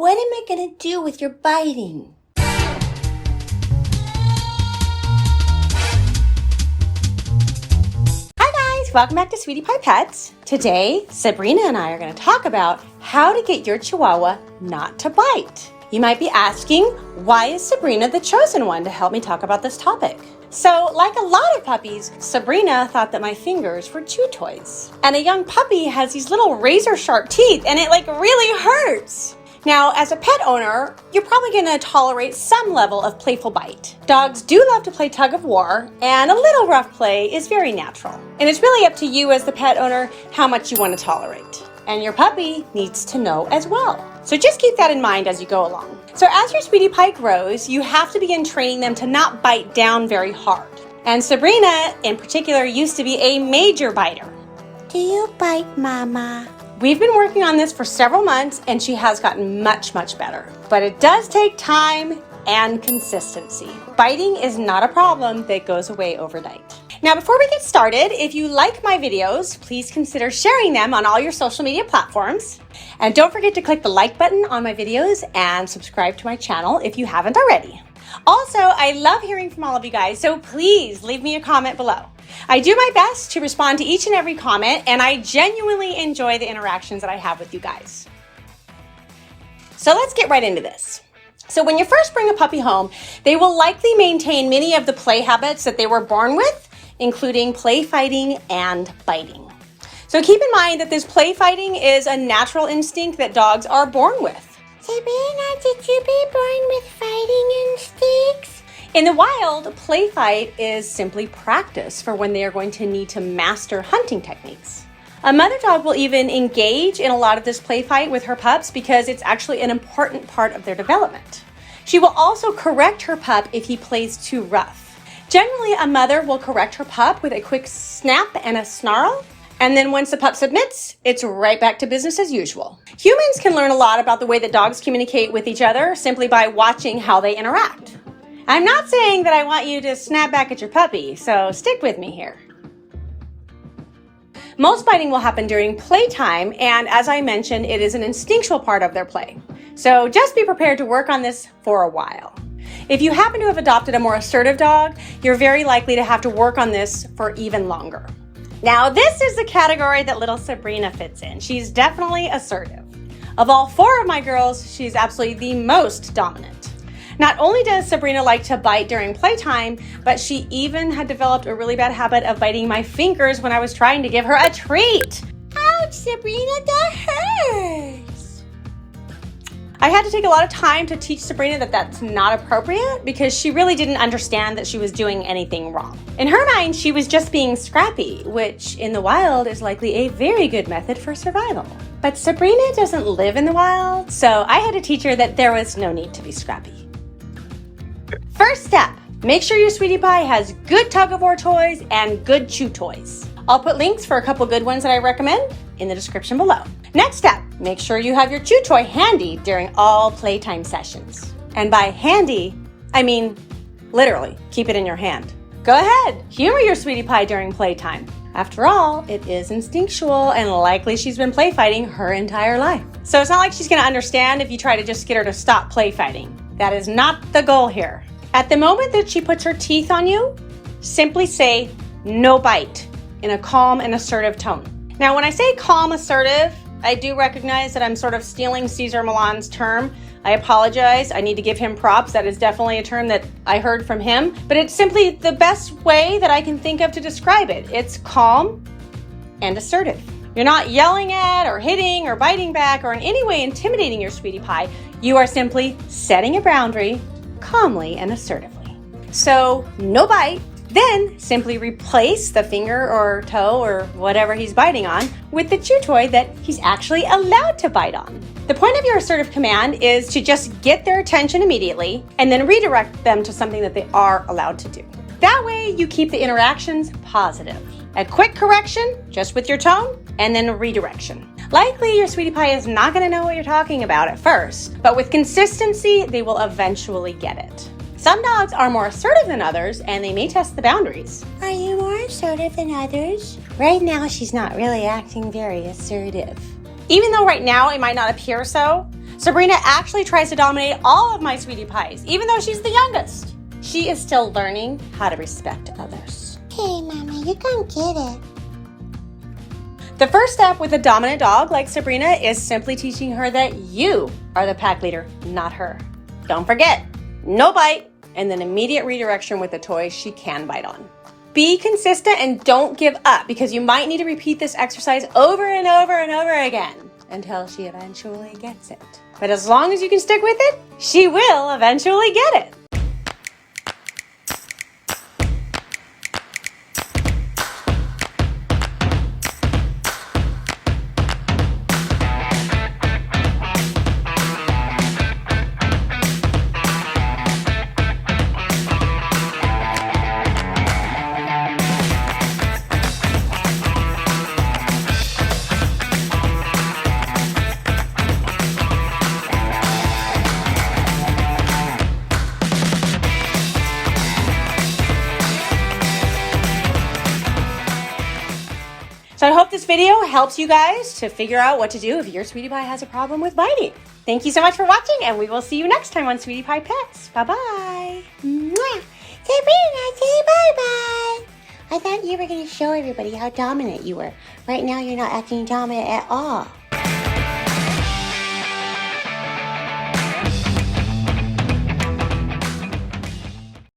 What am I going to do with your biting? Hi guys, welcome back to Sweetie Pie Pets. Today, Sabrina and I are going to talk about how to get your Chihuahua not to bite. You might be asking, why is Sabrina the chosen one to help me talk about this topic? So, like a lot of puppies, Sabrina thought that my fingers were chew toys. And a young puppy has these little razor sharp teeth and it really hurts. Now, as a pet owner, you're probably going to tolerate some level of playful bite. Dogs do love to play tug of war, and a little rough play is very natural. And it's really up to you as the pet owner how much you want to tolerate. And your puppy needs to know as well. So just keep that in mind as you go along. So as your Sweetie Pie grows, you have to begin training them to not bite down very hard. And Sabrina, in particular, used to be a major biter. Do you bite, Mama? We've been working on this for several months and she has gotten much better. But it does take time and consistency. Biting is not a problem that goes away overnight. Now, before we get started, if you like my videos, please consider sharing them on all your social media platforms. And don't forget to click the like button on my videos and subscribe to my channel if you haven't already. Also, I love hearing from all of you guys, so please leave me a comment below. I do my best to respond to each and every comment, and I genuinely enjoy the interactions that I have with you guys. So let's get right into this. So when you first bring a puppy home, they will likely maintain many of the play habits that they were born with, including play fighting and biting. So keep in mind that this play fighting is a natural instinct that dogs are born with. Sabrina, did you be born with fighting instincts? In the wild, play fight is simply practice for when they are going to need to master hunting techniques. A mother dog will even engage in a lot of this play fight with her pups because it's actually an important part of their development. She will also correct her pup if he plays too rough. Generally, a mother will correct her pup with a quick snap and a snarl, and then once the pup submits, it's right back to business as usual. Humans can learn a lot about the way that dogs communicate with each other simply by watching how they interact. I'm not saying that I want you to snap back at your puppy, so stick with me here. Most biting will happen during playtime, and as I mentioned, it is an instinctual part of their play. So just be prepared to work on this for a while. If you happen to have adopted a more assertive dog, you're very likely to have to work on this for even longer. Now, this is the category that little Sabrina fits in. She's definitely assertive. Of all four of my girls, she's absolutely the most dominant. Not only does Sabrina like to bite during playtime, but she even had developed a really bad habit of biting my fingers when I was trying to give her a treat. Ouch, Sabrina, that hurts. I had to take a lot of time to teach Sabrina that that's not appropriate because she really didn't understand that she was doing anything wrong. In her mind, she was just being scrappy, which in the wild is likely a very good method for survival. But Sabrina doesn't live in the wild, so I had to teach her that there was no need to be scrappy. First step, make sure your Sweetie Pie has good tug-of-war toys and good chew toys. I'll put links for a couple good ones that I recommend in the description below. Next step, make sure you have your chew toy handy during all playtime sessions. And by handy, I mean literally, keep it in your hand. Go ahead, humor your Sweetie Pie during playtime. After all, it is instinctual and likely she's been play fighting her entire life. So it's not like she's gonna understand if you try to just get her to stop play fighting. That is not the goal here. At the moment that she puts her teeth on you, simply say, no bite, in a calm and assertive tone. Now, when I say calm, assertive, I do recognize that I'm sort of stealing Cesar Millan's term. I apologize. I need to give him props. That is definitely a term that I heard from him, but it's simply the best way that I can think of to describe it. It's calm and assertive. You're not yelling at or hitting or biting back or in any way intimidating your Sweetie Pie. You are simply setting a boundary calmly and assertively. So, no bite. Then simply replace the finger or toe or whatever he's biting on with the chew toy that he's actually allowed to bite on. The point of your assertive command is to just get their attention immediately and then redirect them to something that they are allowed to do. That way you keep the interactions positive. A quick correction, just with your tone, and then a redirection. Likely your Sweetie Pie is not going to know what you're talking about at first, but with consistency, they will eventually get it. Some dogs are more assertive than others, and they may test the boundaries. Are you more assertive than others? Right now, she's not really acting very assertive. Even though right now it might not appear so, Sabrina actually tries to dominate all of my sweetie pies, even though she's the youngest. She is still learning how to respect others. Hey, Mama, you gonna get it. The first step with a dominant dog like Sabrina is simply teaching her that you are the pack leader, not her. Don't forget, no bite, and then immediate redirection with a toy she can bite on. Be consistent and don't give up, because you might need to repeat this exercise over and over and over again until she eventually gets it. But as long as you can stick with it, she will eventually get it. So I hope this video helps you guys to figure out what to do if your sweetie pie has a problem with biting. Thank you so much for watching, and we will see you next time on Sweetie Pie Pets. Bye-bye. Mwah. Sabrina, say bye-bye. I thought you were going to show everybody how dominant you were. Right now, you're not acting dominant at all.